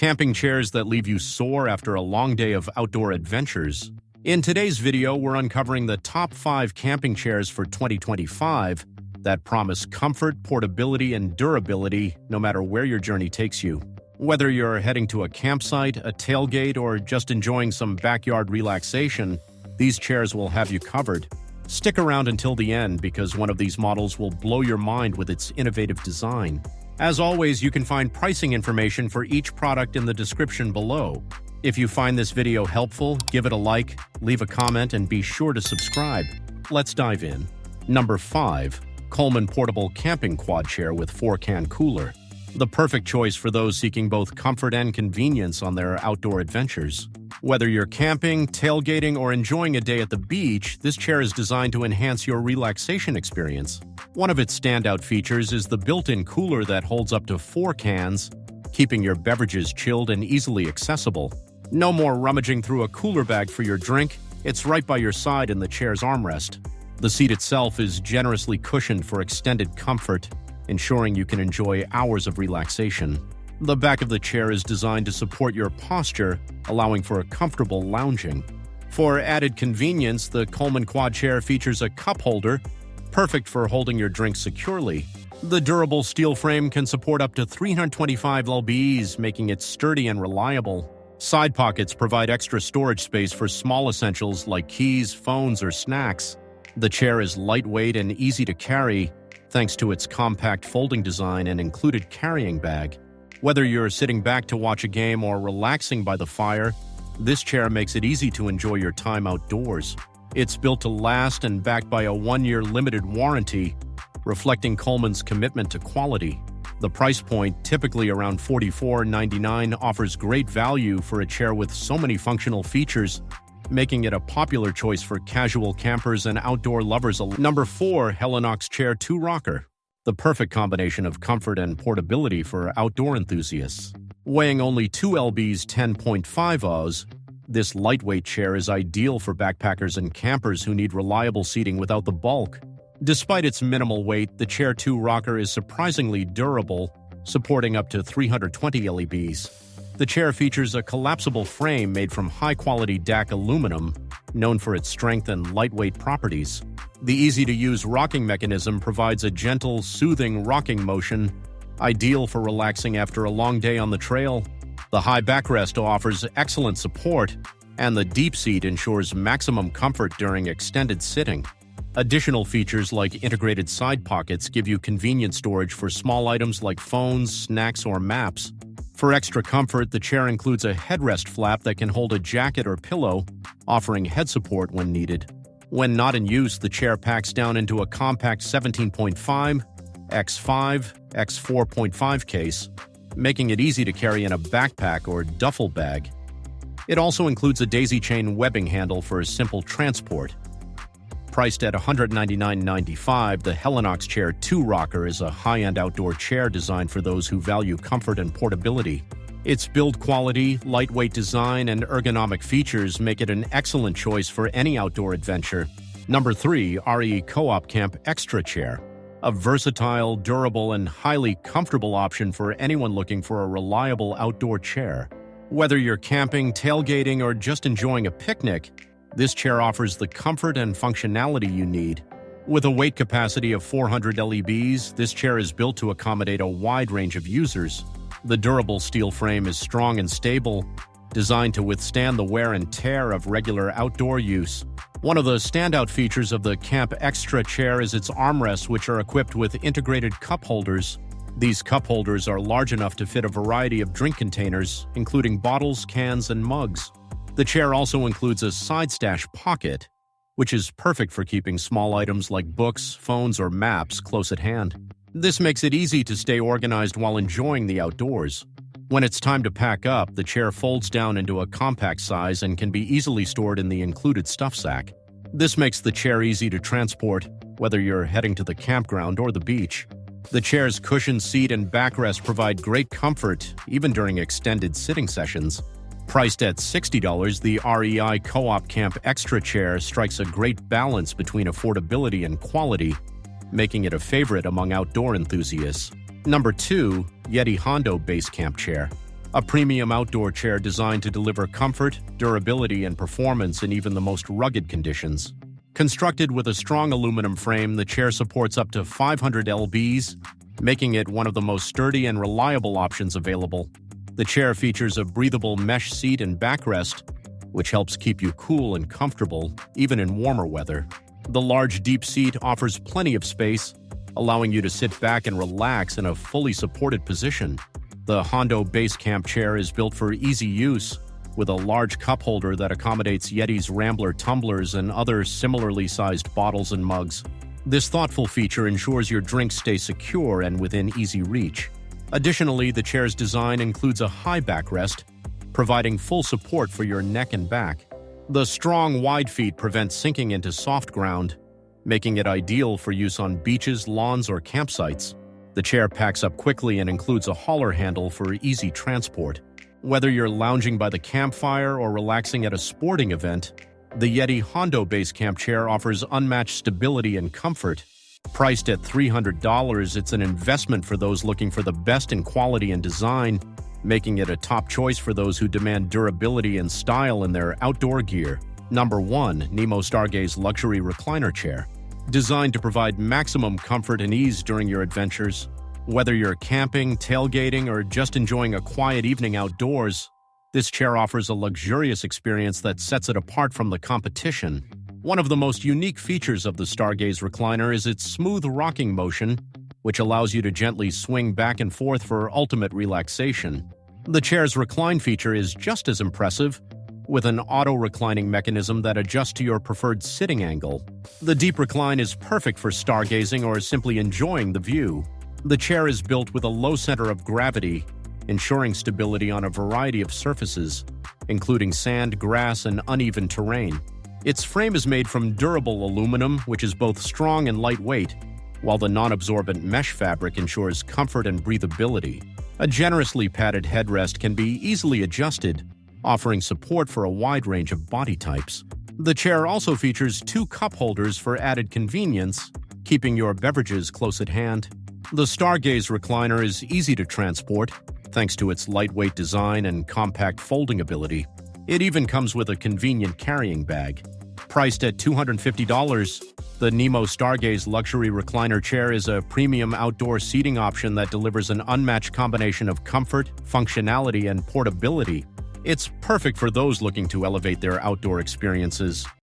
camping chairs that leave you sore after a long day of outdoor adventures. In today's video, we're uncovering the top 5 camping chairs for 2025 that promise comfort, portability, and durability no matter where your journey takes you. Whether you're heading to a campsite, a tailgate, or just enjoying some backyard relaxation, these chairs will have you covered. Stick around until the end because one of these models will blow your mind with its innovative design. As always, you can find pricing information for each product in the description below. If you find this video helpful, give it a like, leave a comment, and be sure to subscribe. Let's dive in. Number 5. Coleman Portable Camping Quad Chair with 4-can Cooler. The perfect choice for those seeking both comfort and convenience on their outdoor adventures. Whether you're camping, tailgating, or enjoying a day at the beach, this chair is designed to enhance your relaxation experience. One of its standout features is the built-in cooler that holds up to 4 cans, keeping your beverages chilled and easily accessible. No more rummaging through a cooler bag for your drink, it's right by your side in the chair's armrest. The seat itself is generously cushioned for extended comfort, ensuring you can enjoy hours of relaxation. The back of the chair is designed to support your posture, allowing for a comfortable lounging. For added convenience, the Coleman Quad Chair features a cup holder, perfect for holding your drink securely. The durable steel frame can support up to 325 lbs, making it sturdy and reliable. Side pockets provide extra storage space for small essentials like keys, phones, or snacks. The chair is lightweight and easy to carry, thanks to its compact folding design and included carrying bag. Whether you're sitting back to watch a game or relaxing by the fire, this chair makes it easy to enjoy your time outdoors. It's built to last and backed by a 1-year limited warranty, reflecting Coleman's commitment to quality. The price point, typically around $44.99, offers great value for a chair with so many functional features, making it a popular choice for casual campers and outdoor lovers. Number 4. Helinox Chair 2 Rocker. The perfect combination of comfort and portability for outdoor enthusiasts. Weighing only 2 lbs 10.5 oz, this lightweight chair is ideal for backpackers and campers who need reliable seating without the bulk. Despite its minimal weight, the Chair 2 Rocker is surprisingly durable, supporting up to 320 lbs. The chair features a collapsible frame made from high-quality DAC aluminum, known for its strength and lightweight properties. The easy-to-use rocking mechanism provides a gentle, soothing rocking motion, ideal for relaxing after a long day on the trail. The high backrest offers excellent support, and the deep seat ensures maximum comfort during extended sitting. Additional features like integrated side pockets give you convenient storage for small items like phones, snacks, or maps. For extra comfort, the chair includes a headrest flap that can hold a jacket or pillow, offering head support when needed. When not in use, the chair packs down into a compact 17.5 x 5 x 4.5 case, making it easy to carry in a backpack or duffel bag. It also includes a daisy chain webbing handle for simple transport. Priced at $199.95, the Helinox Chair 2 Rocker is a high-end outdoor chair designed for those who value comfort and portability. Its build quality, lightweight design, and ergonomic features make it an excellent choice for any outdoor adventure. Number 3. RE Co-op Camp Xtra Chair. A versatile, durable, and highly comfortable option for anyone looking for a reliable outdoor chair. Whether you're camping, tailgating, or just enjoying a picnic, this chair offers the comfort and functionality you need. With a weight capacity of 400 lbs, this chair is built to accommodate a wide range of users. The durable steel frame is strong and stable, designed to withstand the wear and tear of regular outdoor use. One of the standout features of the Camp Xtra chair is its armrests, which are equipped with integrated cup holders. These cup holders are large enough to fit a variety of drink containers, including bottles, cans, and mugs. The chair also includes a side stash pocket, which is perfect for keeping small items like books, phones, or maps close at hand. This makes it easy to stay organized while enjoying the outdoors. When it's time to pack up, the chair folds down into a compact size and can be easily stored in the included stuff sack. This makes the chair easy to transport, whether you're heading to the campground or the beach. The chair's cushioned seat and backrest provide great comfort, even during extended sitting sessions. Priced at $60, the REI Co-op Camp Xtra Chair strikes a great balance between affordability and quality, making it a favorite among outdoor enthusiasts. Number 2. Yeti Hondo Base Camp Chair. a premium outdoor chair designed to deliver comfort, durability, and performance in even the most rugged conditions. Constructed with a strong aluminum frame, the chair supports up to 500 lbs, making it one of the most sturdy and reliable options available. The chair features a breathable mesh seat and backrest, which helps keep you cool and comfortable, even in warmer weather. The large, deep seat offers plenty of space, allowing you to sit back and relax in a fully supported position. The Hondo base camp chair is built for easy use, with a large cup holder that accommodates Yeti's Rambler tumblers and other similarly sized bottles and mugs. This thoughtful feature ensures your drinks stay secure and within easy reach. Additionally, the chair's design includes a high backrest, providing full support for your neck and back. The strong, wide feet prevent sinking into soft ground, making it ideal for use on beaches, lawns, or campsites. The chair packs up quickly and includes a hauler handle for easy transport. Whether you're lounging by the campfire or relaxing at a sporting event, the Yeti Hondo base camp chair offers unmatched stability and comfort. Priced at $300, it's an investment for those looking for the best in quality and design, making it a top choice for those who demand durability and style in their outdoor gear. Number 1. Nemo Stargaze Luxury Recliner Chair. Designed to provide maximum comfort and ease during your adventures. Whether you're camping, tailgating, or just enjoying a quiet evening outdoors, this chair offers a luxurious experience that sets it apart from the competition. One of the most unique features of the Stargaze recliner is its smooth rocking motion, which allows you to gently swing back and forth for ultimate relaxation. The chair's recline feature is just as impressive, with an auto-reclining mechanism that adjusts to your preferred sitting angle. The deep recline is perfect for stargazing or simply enjoying the view. The chair is built with a low center of gravity, ensuring stability on a variety of surfaces, including sand, grass, and uneven terrain. Its frame is made from durable aluminum, which is both strong and lightweight, while the non-absorbent mesh fabric ensures comfort and breathability. A generously padded headrest can be easily adjusted, offering support for a wide range of body types. The chair also features 2 cup holders for added convenience, keeping your beverages close at hand. The Stargaze recliner is easy to transport, thanks to its lightweight design and compact folding ability. It even comes with a convenient carrying bag. Priced at $250, the Nemo Stargaze Luxury Recliner Chair is a premium outdoor seating option that delivers an unmatched combination of comfort, functionality, and portability. It's perfect for those looking to elevate their outdoor experiences.